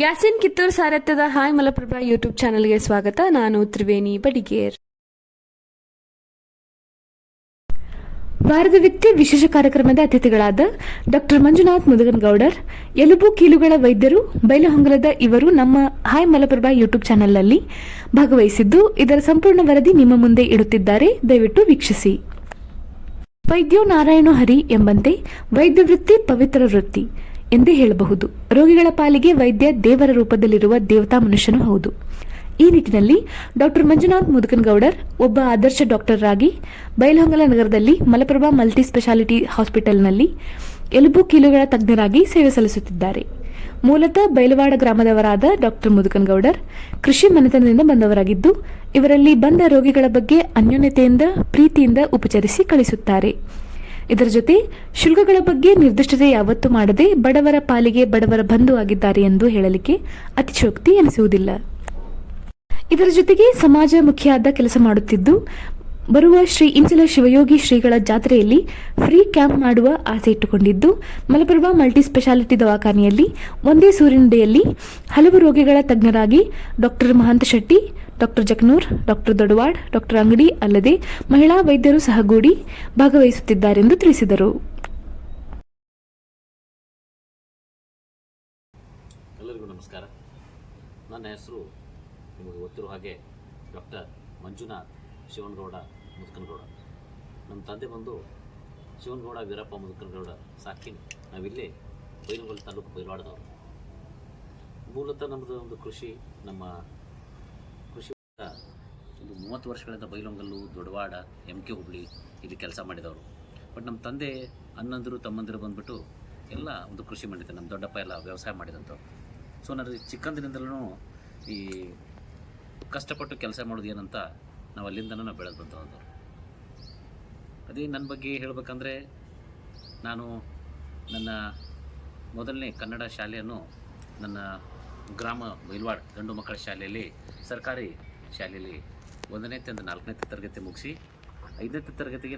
Yasin Kittur ಸಾರಥ್ಯದ hi Malaprabha YouTube ಚಾನೆಲ್ಗೆ ಸ್ವಾಗತ. ನಾನು ತ್ರಿವೇಣಿ ಬಡಿಗೇರ್. ವಾರದ ವ್ಯಕ್ತಿ ವಿಶೇಷ ಕಾರ್ಯಕ್ರಮದ ಅತಿಥಿಗಳಾದ ಡಾಕ್ಟರ್ ಮಂಜುನಾಥ್ ಮುದಗನಗೌಡರ್, ಎಲುಬು ಕೀಲುಗಳ ವೈದ್ಯರು, ಬೈಲಹೊಂಗಲದ ಇವರು ನಮ್ಮ ಹಾಯ್ ಮಲಪ್ರಭಾ ಯೂಟ್ಯೂಬ್ ಚಾನೆಲ್ನಲ್ಲಿ ಭಾಗವಹಿಸಿದ್ದು, ಇದರ ಸಂಪೂರ್ಣ ವರದಿ ನಿಮ್ಮ ಮುಂದೆ ಇಡುತ್ತಿದ್ದಾರೆ. ದಯವಿಟ್ಟು ವೀಕ್ಷಿಸಿ. ವೈದ್ಯೋ ನಾರಾಯಣ ಹರಿ ಎಂಬಂತೆ ವೈದ್ಯ ವೃತ್ತಿ ಪವಿತ್ರ ವೃತ್ತಿ ಎಂದೇ ಹೇಳಬಹುದು. ರೋಗಿಗಳ ಪಾಲಿಗೆ ವೈದ್ಯ ದೇವರ ರೂಪದಲ್ಲಿರುವ ದೇವತಾ ಮನುಷ್ಯನೂ ಹೌದು. ಈ ನಿಟ್ಟಿನಲ್ಲಿ ಡಾಕ್ಟರ್ ಮಂಜುನಾಥ್ ಮುದಗನಗೌಡರ್ ಒಬ್ಬ ಆದರ್ಶ ಡಾಕ್ಟರ್ ಆಗಿ ಬೈಲಹೊಂಗಲ ನಗರದಲ್ಲಿ ಮಲಪ್ರಭಾ ಮಲ್ಟಿ ಸ್ಪೆಷಾಲಿಟಿ ಹಾಸ್ಪಿಟಲ್ನಲ್ಲಿ ಎಲುಬು ಕೀಲುಗಳ ತಜ್ಞರಾಗಿ ಸೇವೆ ಸಲ್ಲಿಸುತ್ತಿದ್ದಾರೆ. ಮೂಲತಃ ಬೈಲವಾಡ ಗ್ರಾಮದವರಾದ ಡಾಕ್ಟರ್ ಮುದಗನಗೌಡರ್ ಕೃಷಿ ಮನೆತನದಿಂದ ಬಂದವರಾಗಿದ್ದು, ಇವರಲ್ಲಿ ಬಂದ ರೋಗಿಗಳ ಬಗ್ಗೆ ಅನ್ಯೋನ್ಯತೆಯಿಂದ ಪ್ರೀತಿಯಿಂದ ಉಪಚರಿಸಿ ಕಳಿಸುತ್ತಾರೆ. ಇದರ ಜೊತೆ ಶುಲ್ಕಗಳ ಬಗ್ಗೆ ನಿರ್ದಿಷ್ಟತೆ ಯಾವತ್ತೂ ಮಾಡದೆ ಬಡವರ ಪಾಲಿಗೆ ಬಡವರ ಬಂಧು ಆಗಿದ್ದಾರೆ ಎಂದು ಹೇಳಲಿಕ್ಕೆ ಅತಿಶಯೋಕ್ತಿ ಎನಿಸುವುದಿಲ್ಲ. ಇದರ ಜೊತೆಗೆ ಸಮಾಜಮುಖಿಯಾದ ಕೆಲಸ ಮಾಡುತ್ತಿದ್ದು, ಬರುವ ಶ್ರೀ ಇಂಚಲ ಶಿವಯೋಗಿ ಶ್ರೀಗಳ ಜಾತ್ರೆಯಲ್ಲಿ ಫ್ರೀ ಕ್ಯಾಂಪ್ ಮಾಡುವ ಆಸೆ ಇಟ್ಟುಕೊಂಡಿದ್ದು, ಮಲಪ್ರಭಾ ಮಲ್ಟಿ ಸ್ಪೆಷಾಲಿಟಿ ದವಾಖಾನೆಯಲ್ಲಿ ಒಂದೇ ಸೂರಿನಡಿಯಲ್ಲಿ ಹಲವು ರೋಗಿಗಳ ತಜ್ಞರಾಗಿ doctor Mahanta Shetty, doctor Jakanur, doctor Dodawad, doctor Angadi ಅಲ್ಲದೆ ಮಹಿಳಾ ವೈದ್ಯರು ಸಹಗೂಡಿ ಭಾಗವಹಿಸುತ್ತಿದ್ದಾರೆಂದು ತಿಳಿಸಿದರು. ಎಲ್ಲರಿಗೂ ನಮಸ್ಕಾರ. ನನ್ನ ಹೆಸರು ನಿಮಗೆ ಗೊತ್ತಿರೋ ಹಾಗೆ ಡಾಕ್ಟರ್ ಮಂಜುನಾಥ್ ಶಿವನಗೌಡ ಮುದಕನಗೌಡ. ನಮ್ಮ ತಂದೆ ಬಂದು ಶಿವನಗೌಡ ವೀರಪ್ಪ ಮುದಕನಗೌಡ ಸಾಕಿನ್. ನಾವಿಲ್ಲೇ ಬೈಲಹೊಂಗಲ ತಾಲೂಕು ಬೈಲವಾಡದವರು. ಮೂಲತಃ ನಮ್ಮದು ಒಂದು ಕೃಷಿ ಒಂದು 30 ವರ್ಷಗಳಿಂದ ಬೈಲಹೊಂಗಲು, ದೊಡವಾಡ, MK ಹುಬ್ಳಿ ಇಲ್ಲಿ ಕೆಲಸ ಮಾಡಿದವರು. ಬಟ್ ನಮ್ಮ ತಂದೆ ಅಣ್ಣಂದಿರು ತಮ್ಮಂದಿರು ಬಂದುಬಿಟ್ಟು ಎಲ್ಲ ಒಂದು ಕೃಷಿ ಮಾಡಿದ್ದಾರೆ. ನಮ್ಮ ದೊಡ್ಡಪ್ಪ ಎಲ್ಲ ವ್ಯವಸಾಯ ಮಾಡಿದಂಥವ್ರು. ಸೊ ನನಗೆ ಚಿಕ್ಕಂದಿನಿಂದಲೂ ಈ ಕಷ್ಟಪಟ್ಟು ಕೆಲಸ ಮಾಡೋದು ಏನಂತ ನಾವು ಅಲ್ಲಿಂದನೂ ನಾವು ಬೆಳೆದು ಬಂದವರು. ಅದೇ ನನ್ನ ಬಗ್ಗೆ ಹೇಳಬೇಕಂದ್ರೆ, ನಾನು ನನ್ನ ಮೊದಲನೇ ಕನ್ನಡ ಶಾಲೆಯನ್ನು ನನ್ನ ಗ್ರಾಮ ಬೈಲವಾಡ ಗಂಡು ಮಕ್ಕಳ ಶಾಲೆಯಲ್ಲಿ, ಸರ್ಕಾರಿ ಶಾಲೆಯಲ್ಲಿ 1ನೇ ರಿಂದ 4ನೇ ತರಗತಿ ಮುಗಿಸಿ 5ನೇ ತರಗತಿಗೆ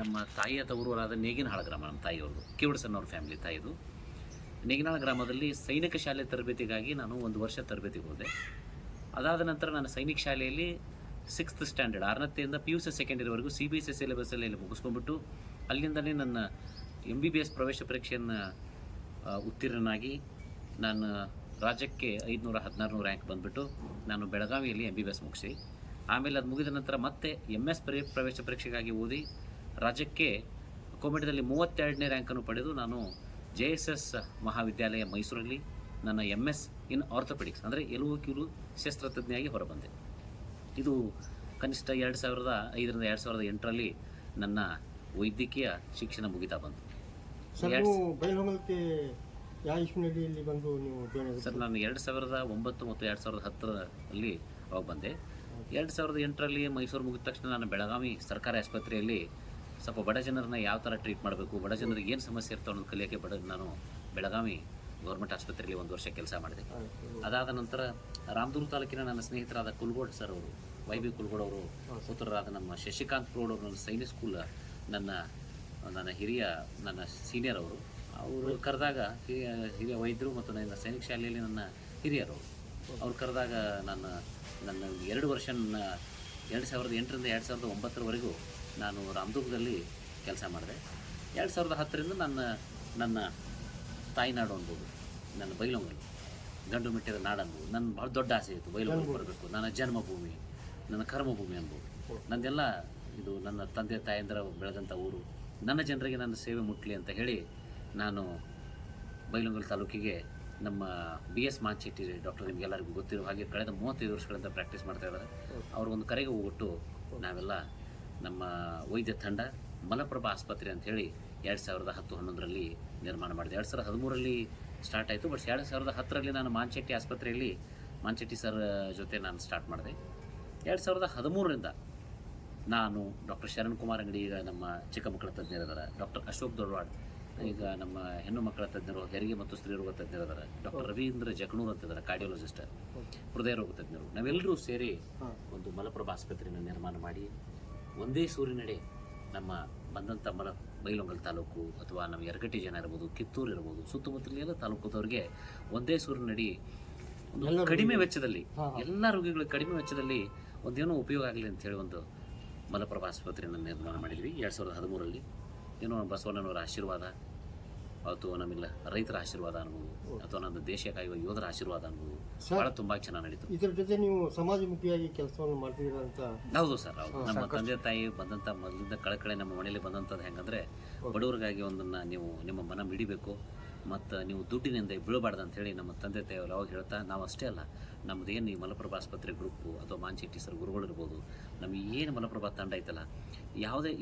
ನಮ್ಮ ತಾಯಿಯ ತವರೂರಾದ ನೇಗಿನಹಾಳ ಗ್ರಾಮ, ನಮ್ಮ ತಾಯಿಯವ್ರದ್ದು ಕಿವಡಸನ್ನವ್ರ ಫ್ಯಾಮಿಲಿ ತಾಯಿದು. ನೇಗಿನಹಾಳ ಗ್ರಾಮದಲ್ಲಿ ಸೈನಿಕ ಶಾಲೆ ತರಬೇತಿಗಾಗಿ ನಾನು 1 ವರ್ಷ ತರಬೇತಿಗೆ ಹೋದೆ. ಅದಾದ ನಂತರ ನಾನು ಸೈನಿಕ ಶಾಲೆಯಲ್ಲಿ 6th ಸ್ಟ್ಯಾಂಡರ್ಡ್ 6ನೇಯಿಂದ PUC ಸೆಕೆಂಡ್ ಇಯರ್ವರೆಗೂ CBSE ಸಿಲೆಬಸ್ಸಲ್ಲಿ ಮುಗಿಸ್ಕೊಂಡ್ಬಿಟ್ಟು ಅಲ್ಲಿಂದಲೇ ನನ್ನ MBBS ಪ್ರವೇಶ ಪರೀಕ್ಷೆಯನ್ನು ಉತ್ತೀರ್ಣನಾಗಿ ನಾನು ರಾಜ್ಯಕ್ಕೆ 516 ರ್ಯಾಂಕ್ ಬಂದುಬಿಟ್ಟು ನಾನು ಬೆಳಗಾವಿಯಲ್ಲಿ MBBS ಮುಗಿಸಿ, ಆಮೇಲೆ ಅದು ಮುಗಿದ ನಂತರ ಮತ್ತೆ MS ಪ್ರವೇಶ ಪರೀಕ್ಷೆಗಾಗಿ ಓದಿ ರಾಜ್ಯಕ್ಕೆ ಕೋಮೆಡದಲ್ಲಿ 32ನೇ ರ್ಯಾಂಕನ್ನು ಪಡೆದು ನಾನು JSS ಮಹಾವಿದ್ಯಾಲಯ ಮೈಸೂರಲ್ಲಿ ನನ್ನ MS ಇನ್ ಆರ್ಥೋಪೆಡಿಕ್ಸ್ ಅಂದರೆ ಎಲುಬು ಕೀಲು ಶಸ್ತ್ರತಜ್ಞೆಯಾಗಿ ಹೊರಬಂದೆ. ಇದು ಕನಿಷ್ಠ 2005ರಿಂದ 2008ರಲ್ಲಿ ನನ್ನ ವೈದ್ಯಕೀಯ ಶಿಕ್ಷಣ ಮುಗಿತಾ ಬಂತು. ಸರ್, ನಾನು 2009 ಮತ್ತು 2010ರಲ್ಲಿ ಅವಾಗ ಬಂದೆ. 2008ರಲ್ಲಿ ಮೈಸೂರು ಮುಗಿದ ತಕ್ಷಣ ನಾನು ಬೆಳಗಾವಿ ಸರ್ಕಾರಿ ಆಸ್ಪತ್ರೆಯಲ್ಲಿ ಸ್ವಲ್ಪ ಬಡ ಜನರನ್ನ ಯಾವ ಥರ ಟ್ರೀಟ್ ಮಾಡಬೇಕು, ಬಡ ಜನರಿಗೆ ಏನು ಸಮಸ್ಯೆ ಇರ್ತಾವೆ ಅನ್ನೋದು ಕಲಿಯೋಕ್ಕೆ ನಾನು ಬೆಳಗಾವಿ ಗೌರ್ಮೆಂಟ್ ಆಸ್ಪತ್ರೆಯಲ್ಲಿ 1 ವರ್ಷ ಕೆಲಸ ಮಾಡಿದೆ. ಅದಾದ ನಂತರ ರಾಮದುರ್ಗ ತಾಲೂಕಿನ ನನ್ನ ಸ್ನೇಹಿತರಾದ ಕುಲ್ಗೋಡ್ ಸರ್ ಅವರು, YB ಕುಲ್ಗೋಡ್ ಅವರು, ಪುತ್ರರಾದ ನಮ್ಮ ಶಶಿಕಾಂತ್ ಪ್ರೌಢ ಅವರು, ನನ್ನ ಸೈನಿಕ್ ಸ್ಕೂಲ್ ನನ್ನ ಸೀನಿಯರ್ ಅವರು ಕರೆದಾಗ, ಹಿರಿಯ ವೈದ್ಯರು ಮತ್ತು ನನ್ನ ಸೈನಿಕ ಶಾಲೆಯಲ್ಲಿ ನನ್ನ ಹಿರಿಯರು ಅವ್ರು ಕರೆದಾಗ ನನ್ನ 2 ವರ್ಷ 2008ರಿಂದ 2009ರವರೆಗೂ ನಾನು ರಾಮದುರ್ಗದಲ್ಲಿ ಕೆಲಸ ಮಾಡಿದೆ. 2010ರಿಂದ ನನ್ನ ತಾಯಿನಾಡು ಅನ್ಬೋದು, ನನ್ನ ಬೈಲಹೊಂಗಲ ಗಂಡು ಮೆಟ್ಟಿದ ನಾಡು ಅನ್ಬೋದು. ನನ್ನ ಭಾಳ ದೊಡ್ಡ ಆಸೆ ಇತ್ತು ಬೈಲಹೊಂಗಲ ಬರಬೇಕು, ನನ್ನ ಜನ್ಮಭೂಮಿ, ನನ್ನ ಕರ್ಮಭೂಮಿ ಅನ್ಬೋದು. ನಂದೆಲ್ಲ ಇದು ನನ್ನ ತಂದೆ ತಾಯಂದಿರ ಬೆಳೆದಂಥ ಊರು, ನನ್ನ ಜನರಿಗೆ ನನ್ನ ಸೇವೆ ಮುಟ್ಲಿ ಅಂತ ಹೇಳಿ ನಾನು ಬೈಲಹೊಂಗಲ ತಾಲೂಕಿಗೆ ನಮ್ಮ BS ಮಾಂಚೆಟ್ಟಿ ಡಾಕ್ಟರ್, ನಿಮಗೆಲ್ಲರಿಗೂ ಗೊತ್ತಿರೋ ಹಾಗೆ ಕಳೆದ 35 ವರ್ಷಗಳಿಂದ ಪ್ರಾಕ್ಟೀಸ್ ಮಾಡ್ತಾ ಇದ್ದಾರೆ. ಅವ್ರ ಒಂದು ಕರೆಗೆ ಹೋಗ್ಬಿಟ್ಟು ನಾವೆಲ್ಲ ನಮ್ಮ ವೈದ್ಯ ತಂಡ ಮಲಪ್ರಭಾ ಆಸ್ಪತ್ರೆ ಅಂಥೇಳಿ 2010-11ರಲ್ಲಿ ನಿರ್ಮಾಣ ಮಾಡಿದೆ. 2013ರಲ್ಲಿ ಸ್ಟಾರ್ಟ್ ಆಯಿತು. ಬಟ್ 2010ರಲ್ಲಿ ನಾನು ಮಾಂಚೆಟ್ಟಿ ಆಸ್ಪತ್ರೆಯಲ್ಲಿ ಮಾಂಚೆಟ್ಟಿ ಸರ್ ಜೊತೆ ನಾನು ಸ್ಟಾರ್ಟ್ ಮಾಡಿದೆ. 2013ರಿಂದ ನಾನು ಡಾಕ್ಟರ್ ಶರಣ್ ಕುಮಾರ್ ಅಂಗಡಿ, ಈಗ ನಮ್ಮ ಚಿಕ್ಕ ಮಕ್ಕಳ ತಜ್ಞರಿದ್ದಾರೆ, ಡಾಕ್ಟರ್ ಅಶೋಕ್ ದೊಡವಾಡ್, ಈಗ ನಮ್ಮ ಹೆಣ್ಣು ಮಕ್ಕಳ ತಜ್ಞರು, ಹೆರಿಗೆ ಮತ್ತು ಸ್ತ್ರೀ ರೋಗ ತಜ್ಞರಿದ್ದಾರೆ, ಡಾಕ್ಟರ್ ರವೀಂದ್ರ ಜಕನೂರ್ ಅಂತಿದ್ದಾರೆ, ಕಾರ್ಡಿಯೋಲಜಿಸ್ಟ್, ಹೃದಯ ರೋಗ ತಜ್ಞರು, ನಾವೆಲ್ಲರೂ ಸೇರಿ ಒಂದು ಮಲಪ್ರಭಾ ಆಸ್ಪತ್ರೆಯನ್ನು ನಿರ್ಮಾಣ ಮಾಡಿ ಒಂದೇ ಸೂರಿನಡೆ ನಮ್ಮ ಬಂದಂಥ ಬೈಲಹೊಂಗಲ ತಾಲೂಕು ಅಥವಾ ನಮ್ಮ ಯರಗಟ್ಟಿ ಜನ ಇರ್ಬೋದು, ಕಿತ್ತೂರು ಇರ್ಬೋದು, ಸುತ್ತಮುತ್ತಲ ಎಲ್ಲ ತಾಲೂಕದವ್ರಿಗೆ ಒಂದೇ ಸೂರಿನಡಿ ಒಂದು ಕಡಿಮೆ ವೆಚ್ಚದಲ್ಲಿ ಎಲ್ಲ ರೋಗಿಗಳು ಕಡಿಮೆ ವೆಚ್ಚದಲ್ಲಿ ಒಂದೇನೋ ಉಪಯೋಗ ಆಗಲಿ ಅಂತ ಹೇಳಿ ಒಂದು ಮಲಪ್ರಭಾ ಆಸ್ಪತ್ರೆಯನ್ನು ನಿರ್ಮಾಣ ಮಾಡಿದ್ವಿ 2013ರಲ್ಲಿ. ಏನೋ ಬಸವಣ್ಣನವರ ಆಶೀರ್ವಾದ ಅಥವಾ ನಮ್ಮೆಲ್ಲ ರೈತರ ಆಶೀರ್ವಾದ ಅನ್ಬೋದು, ಅಥವಾ ನಮ್ಮ ದೇಶ ಕಾಯುವ ಯೋಧರ ಆಶೀರ್ವಾದ ಅನ್ಬೋದು, ಭಾಳ ತುಂಬಾ ಚೆನ್ನಾಗಿ ನಡೀತು. ಇದರ ಜೊತೆ ನೀವು ಸಮಾಜಮುಖಿಯಾಗಿ ಕೆಲಸವನ್ನು ಮಾಡ್ತಿದ್ದೀರಾ ಅಂತ? ಹೌದು ಸರ್, ಹೌದು. ನಮ್ಮ ತಂದೆ ತಾಯಿ ಬಂದಂಥ ಮೊದಲಿಂದ ಕಳಕಳೆ ನಮ್ಮ ಮನೇಲಿ ಬಂದಂಥದ್ದು ಹೆಂಗಂದ್ರೆ, ಬಡವರಿಗಾಗಿ ಒಂದನ್ನು ನೀವು ನಿಮ್ಮ ಮನ ಮಿಡಿಬೇಕು ಮತ್ತು ನೀವು ದುಡ್ಡಿನಿಂದ ಬೀಳಬಾರ್ದು ಅಂತೇಳಿ ನಮ್ಮ ತಂದೆ ತಾಯಿಯವರು ಯಾವಾಗ ಹೇಳ್ತಾ, ನಾವು ಅಷ್ಟೇ ಅಲ್ಲ, ನಮ್ಮದು ಏನು ಈ ಮಲಪ್ರಭಾ ಆಸ್ಪತ್ರೆ ಗ್ರೂಪು ಅಥವಾ ಮಾಂಚೆಟ್ಟಿ ಸರ್ ಗುರುಗಳು ಇರ್ಬೋದು, ನಮಗೆ ಏನು ಮಲಪ್ರಭಾ ತಂಡ ಐತಲ್ಲ, ಯಾವುದೇ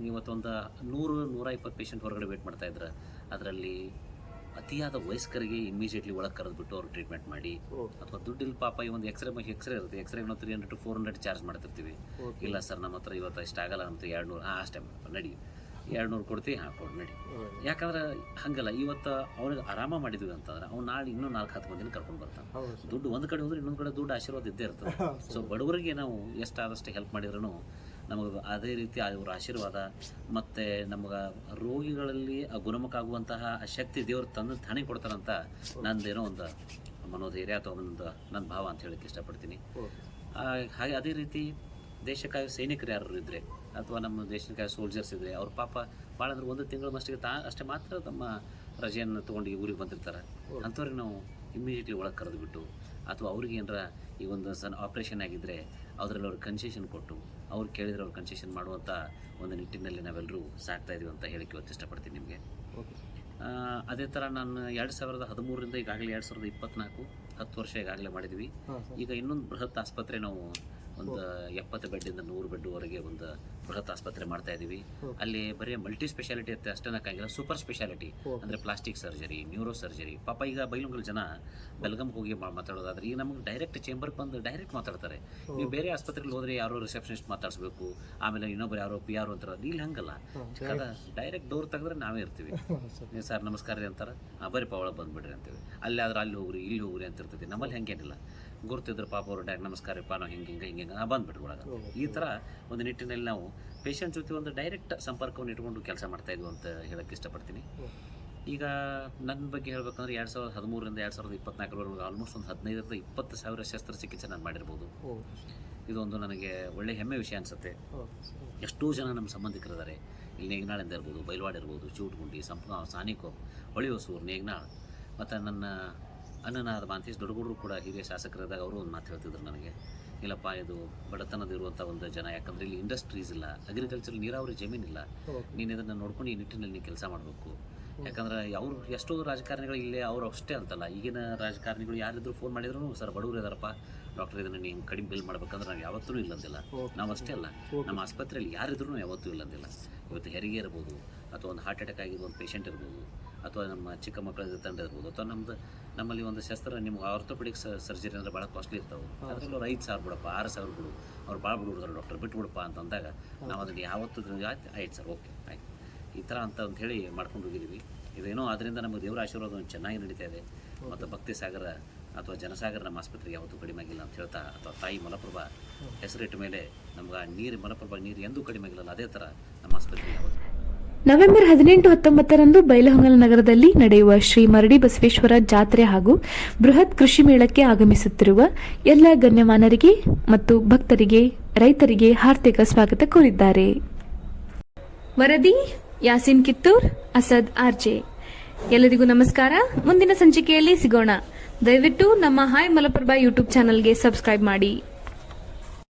ಇವತ್ತೊಂದು 100-120 ಪೇಷಂಟ್ ಹೊರಗಡೆ ವೇಟ್ ಮಾಡ್ತಾ ಇದ್ರೆ, ಅದರಲ್ಲಿ ಅತಿಯಾದ ವಯಸ್ಕರಿಗೆ ಇಮಿಡಿಯೇಟ್ಲಿ ಒಳಗೆ ಕರೆದ್ಬಿಟ್ಟು ಅವ್ರು ಟ್ರೀಟ್ಮೆಂಟ್ ಮಾಡಿ, ಅಥವಾ ದುಡ್ಡಿಲ್ಲ ಪಾಪ ಈ ಒಂದು ಎಕ್ಸ್ರೇ ಇರುತ್ತೆ, ಎಕ್ಸ್ರೇಗೆ ನಾವು 300 to 400 ಚಾರ್ಜ್ ಮಾಡ್ತಿರ್ತೀವಿ. ಇಲ್ಲ ಸರ್ ನಮ್ಮ ಹತ್ರ ಇವತ್ತು ಇಷ್ಟ ಆಗಲ್ಲ, ನಮ್ದು 200, ಅಷ್ಟೇ ನಡಿ 200 ಕೊಡ್ತೀವಿ, ಕೊಡು ನಡಿ. ಯಾಕಂದ್ರೆ ಹಂಗಲ್ಲ, ಇವತ್ತು ಅವ್ನಿಗೆ ಆರಾಮ ಮಾಡಿದ್ವಿ ಅಂತಂದ್ರೆ ಅವ್ನು ನಾಳೆ ಇನ್ನೂ 4-10 ಮಂದಿನ ಕರ್ಕೊಂಡು ಬರ್ತಾನೆ. ದುಡ್ಡು ಒಂದು ಕಡೆ ಹೋದ್ರೆ ಇನ್ನೊಂದು ಕಡೆ ದುಡ್ಡು ಆಶೀರ್ವಾದ ಇದ್ದೇ ಇರ್ತದೆ. ಸೊ ಬಡವರಿಗೆ ನಾವು ಎಷ್ಟಾದಷ್ಟು ಹೆಲ್ಪ್ ಮಾಡಿದ್ರೂ ನಮಗೆ ಅದೇ ರೀತಿ ಅವ್ರ ಆಶೀರ್ವಾದ ಮತ್ತು ನಮಗೆ ರೋಗಿಗಳಲ್ಲಿ ಗುಣಮುಖ ಆಗುವಂತಹ ಶಕ್ತಿ ದೇವರು ತಂದು ತಾನೇ ಕೊಡ್ತಾರಂತ ನಂದೇನೋ ಒಂದು ಮನೋಧೈರ್ಯ ಅಥವಾ ಒಂದು ನನ್ನ ಭಾವ ಅಂತ ಹೇಳಕ್ಕೆ ಇಷ್ಟಪಡ್ತೀನಿ. ಹಾಗೆ ಅದೇ ರೀತಿ ದೇಶಕ್ಕಾಗಿ ಸೈನಿಕರು ಯಾರು ಇದ್ದರೆ ಅಥವಾ ನಮ್ಮ ದೇಶಕ್ಕಾಗಿ ಸೋಲ್ಜರ್ಸ್ ಇದ್ದರೆ, ಅವ್ರ ಪಾಪ ಭಾಳ ಅಂದ್ರೆ 1 ತಿಂಗಳ ಮಷ್ಟಿಗೆ ಅಷ್ಟೇ ಮಾತ್ರ ತಮ್ಮ ರಜೆಯನ್ನು ತೊಗೊಂಡು ಈ ಊರಿಗೆ ಬಂದಿರ್ತಾರೆ. ಅಂಥವ್ರಿಗೆ ನಾವು ಇಮ್ಮಿಡಿಯೇಟ್ಲಿ ಒಳಗೆ ಕರೆದುಬಿಟ್ಟು, ಅಥವಾ ಅವ್ರಿಗೆ ಏನಾರ ಈ ಒಂದು ಆಪ್ರೇಷನ್ ಆಗಿದ್ದರೆ ಅದರಲ್ಲಿ ಅವ್ರಿಗೆ ಕನ್ಸೆಷನ್ ಕೊಟ್ಟು, ಅವ್ರು ಕೇಳಿದರೆ ಅವ್ರು ಕನ್ಸೆಷನ್ ಮಾಡುವಂಥ ಒಂದು ನಿಟ್ಟಿನಲ್ಲಿ ನಾವೆಲ್ಲರೂ ಸಾಕ್ತಾಯಿದ್ದೀವಿ ಅಂತ ಹೇಳಕ್ಕೆ ಇವತ್ತು ಇಷ್ಟಪಡ್ತೀನಿ ನಿಮಗೆ. ಅದೇ ಥರ ನಾನು 2013ರಿಂದ ಈಗಾಗಲೇ 2024 10 ವರ್ಷ ಈಗಾಗಲೇ ಮಾಡಿದ್ವಿ. ಈಗ ಇನ್ನೊಂದು ಬೃಹತ್ ಆಸ್ಪತ್ರೆ ನಾವು ಒಂದು 70 ಬೆಡ್ಡಿಂದ 100 ಬೆಡ್ವರೆಗೆ ಒಂದು ಬೃಹತ್ ಆಸ್ಪತ್ರೆ ಮಾಡ್ತಾ ಇದ್ದೀವಿ. ಅಲ್ಲಿ ಬರೀ ಮಲ್ಟಿ ಸ್ಪೆಷಾಲಿಟಿ ಅಂತ ಅಷ್ಟೇನಕ್ಕಾಗಿಲ್ಲ, ಸೂಪರ್ ಸ್ಪೆಷಾಲಿಟಿ ಅಂದರೆ ಪ್ಲಾಸ್ಟಿಕ್ ಸರ್ಜರಿ, ನ್ಯೂರೋ ಸರ್ಜರಿ. ಪಾಪ ಈಗ ಬೈಲಹೊಂಗಲ ಜನ ಬೆಲ್ಗಮ್ಗೆ ಹೋಗಿ ಮಾತಾಡೋದಾದ್ರೆ, ಈಗ ನಮಗೆ ಡೈರೆಕ್ಟ್ ಚೇಂಬರ್ಗೆ ಬಂದು ಡೈರೆಕ್ಟ್ ಮಾತಾಡ್ತಾರೆ. ನೀವು ಬೇರೆ ಆಸ್ಪತ್ರೆಗೆ ಹೋದರೆ ಯಾರೋ ರಿಸೆಪ್ಷನಿಸ್ಟ್ ಮಾತಾಡಿಸ್ಬೇಕು, ಆಮೇಲೆ ಇನ್ನೊಬ್ರು ಯಾರೋ PR ಅಂತಾರೆ. ಇಲ್ಲಿ ಹಂಗಲ್ಲ, ಡೈರೆಕ್ಟ್ ಡೋರ್ ತೆಗೆದ್ರೆ ನಾವೇ ಇರ್ತೀವಿ. ಸರ್ ನಮಸ್ಕಾರ ರೀ ಅಂತಾರೆ, ಬರೀ ಒಳಗೆ ಬಂದುಬಿಡ್ರಿ ಅಂತೀವಿ. ಅಲ್ಲಿ ಆದ್ರೆ ಅಲ್ಲಿ ಹೋಗ್ರಿ ಇಲ್ಲಿ ಹೋಗ್ರಿ ಅಂತ ಇರ್ತೈತಿ. ನಮ್ಮಲ್ಲಿ ಹಂಗೇನಿಲ್ಲ, ಗುರ್ತಿದ್ರು ಪಾಪ ಅವರು ನಮಸ್ಕಾರಪ್ಪ ನಾವು ಹಿಂಗೆ ಬಂದುಬಿಟ್ರು ಒಳಗೆ. ಈ ಥರ ಒಂದು ನಿಟ್ಟಿನಲ್ಲಿ ನಾವು ಪೇಷಂಟ್ ಜೊತೆ ಒಂದು ಡೈರೆಕ್ಟ್ ಸಂಪರ್ಕವನ್ನು ಇಟ್ಕೊಂಡು ಕೆಲಸ ಮಾಡ್ತಾಯಿದ್ವು ಅಂತ ಹೇಳಕ್ಕೆ ಇಷ್ಟಪಡ್ತೀನಿ. ಈಗ ನನ್ನ ಬಗ್ಗೆ ಹೇಳ್ಬೇಕಂದ್ರೆ 2013ರಿಂದ 2024ವರೆಗೂ ಆಲ್ಮೋಸ್ಟ್ ಒಂದು 15,000-20 ಸಾವಿರ ಶಸ್ತ್ರಚಿಕಿತ್ಸೆ ನಾನು ಮಾಡಿರ್ಬೋದು. ಇದೊಂದು ನನಗೆ ಒಳ್ಳೆ ಹೆಮ್ಮೆ ವಿಷಯ ಅನಿಸುತ್ತೆ. ಎಷ್ಟೋ ಜನ ನಮ್ಮ ಸಂಬಂಧಿಕರಿದ್ದಾರೆ ಇಲ್ಲಿ, ನೇಗ್ನಾಳಿಂದ ಇರ್ಬೋದು, ಬೈಲ್ವಾಡ್ ಇರ್ಬೋದು, ಚೂಟ್ಗುಂಡಿ, ಸಾನಿಕೋ, ಹೊಳಿಹೊಸೂರು, ನೇಗ್ನಾಳ್, ಮತ್ತು ನನ್ನ ಅನ್ನನಾದ ಮಾಂತೇಶ್ ದೊಡ್ಡಗೌಡರು ಕೂಡ ಹಿರಿಯ ಶಾಸಕರಿದ್ದಾಗ ಅವರು ಒಂದು ಮಾತು ಹೇಳ್ತಿದ್ರು ನನಗೆ, ಇಲ್ಲಪ್ಪ ಇದು ಬಡತನದಿರುವಂಥ ಒಂದು ಜನ, ಯಾಕಂದರೆ ಇಲ್ಲಿ ಇಂಡಸ್ಟ್ರೀಸ್ ಇಲ್ಲ, ಅಗ್ರಿಕಲ್ಚರ್ ನೀರಾವರಿ ಜಮೀನಿಲ್ಲ, ನೀನು ಇದನ್ನು ನೋಡ್ಕೊಂಡು ಈ ನಿಟ್ಟಿನಲ್ಲಿ ನೀನು ಕೆಲಸ ಮಾಡಬೇಕು. ಯಾಕಂದ್ರೆ ಅವರು ಎಷ್ಟೋ ರಾಜಕಾರಣಿಗಳು ಇಲ್ಲೇ ಅವರು ಅಷ್ಟೇ ಅಂತಲ್ಲ, ಈಗಿನ ರಾಜಕಾರಣಿಗಳು ಯಾರಿದ್ರು ಫೋನ್ ಮಾಡಿದ್ರು, ಸರ್ ಬಡವರು ಇದಾರಪ್ಪ ಡಾಕ್ಟರ್ ಇದನ್ನು ನೀವು ಕಡಿಮೆ ಬಿಲ್ ಮಾಡ್ಬೇಕಂದ್ರೆ ನಾವು ಯಾವತ್ತೂ ಇಲ್ಲಂದಿಲ್ಲ. ನಾವು ಅಷ್ಟೇ ಅಲ್ಲ, ನಮ್ಮ ಆಸ್ಪತ್ರೆಯಲ್ಲಿ ಯಾರಿದ್ರೂ ಯಾವತ್ತೂ ಇಲ್ಲಂದಿಲ್ಲ. ಇವತ್ತು ಹೆರಿಗೆ ಇರ್ಬೋದು, ಅಥವಾ ಒಂದು ಹಾರ್ಟ್ ಅಟ್ಯಾಕ್ ಆಗಿರೋ ಒಂದು ಪೇಷಂಟ್ ಇರ್ಬೋದು, ಅಥವಾ ನಮ್ಮ ಚಿಕ್ಕ ಮಕ್ಕಳ ತಂಡ ಇರ್ಬೋದು, ಅಥವಾ ನಮ್ಮಲ್ಲಿ ಒಂದು ಶಸ್ತ್ರ ನಿಮ್ಗೆ ಆರ್ಥೋಪೆಡಿಕ್ ಸರ್ಜರಿ ಅಂದರೆ ಭಾಳ ಕಾಸ್ಟ್ಲಿ ಇರ್ತಾವೆ. ಅದರಲ್ಲಿ ಅವ್ರು 5,000 ಬಿಡಪ್ಪ, 6,000 ಬಿಡು, ಅವ್ರು ಭಾಳ ಬಿಡುವುದಾರ ಡಾಕ್ಟರ್ ಬಿಟ್ಬಿಡಪ್ಪ ಅಂತಂದಾಗ ನಾವು ಅದನ್ನು ಯಾವತ್ತೂ ಆಯ್ತು ಸರ್ ಓಕೆ ಆಯ್ತು ಈ ಥರ ಅಂತ ಹೇಳಿ ಮಾಡ್ಕೊಂಡು ಹೋಗಿದ್ದೀವಿ. ಇದೇನೋ ಅದರಿಂದ ನಮಗೆ ದೇವರ ಆಶೀರ್ವಾದ ಒಂದು ಚೆನ್ನಾಗಿ ನಡೀತಾ ಇದೆ. ಮತ್ತು ಭಕ್ತಿ ಸಾಗರ ಅಥವಾ ಜನಸಾಗರ ನಮ್ಮ ಆಸ್ಪತ್ರೆಗೆ ಯಾವತ್ತೂ ಕಡಿಮೆ ಆಗಿಲ್ಲ ಅಂತ ಹೇಳ್ತಾ, ಅಥವಾ ತಾಯಿ ಮಲಪ್ರಭಾ ಹೆಸರಿಟ್ಟ ಮೇಲೆ ನಮ್ಗೆ ಆ ನೀರು ಮಲಪ್ರಭಾ ನೀರು ಎಂದೂ ಕಡಿಮೆ ಆಗಿಲ್ಲ. ಅದೇ ಥರ ನಮ್ಮ ಆಸ್ಪತ್ರೆಗೆ ಯಾವತ್ತು. ನವೆಂಬರ್ 18-19ರಂದು ಬೈಲಹೊಂಗಲ ನಗರದಲ್ಲಿ ನಡೆಯುವ ಶ್ರೀ ಮರಡಿ ಬಸವೇಶ್ವರ ಜಾತ್ರೆ ಹಾಗೂ ಬೃಹತ್ ಕೃಷಿ ಮೇಳಕ್ಕೆ ಆಗಮಿಸುತ್ತಿರುವ ಎಲ್ಲ ಗಣ್ಯಮಾನರಿಗೆ ಮತ್ತು ಭಕ್ತರಿಗೆ, ರೈತರಿಗೆ ಹಾರ್ದಿಕ ಸ್ವಾಗತ ಕೋರಿದ್ದಾರೆ. ವರದಿ ಯಾಸಿನ್ ಕಿತ್ತೂರ್, ಅಸದ್ ಆರ್ಜೆ. ಎಲ್ಲರಿಗೂ ನಮಸ್ಕಾರ. ಮುಂದಿನ ಸಂಚಿಕೆಯಲ್ಲಿ ಸಿಗೋಣ. ದಯವಿಟ್ಟು ನಮ್ಮ ಹಾಯ್ ಮಲಪ್ರಭಾ ಯೂಟ್ಯೂಬ್ ಚಾನಲ್ಗೆ ಸಬ್ಸ್ಕ್ರೈಬ್ ಮಾಡಿ.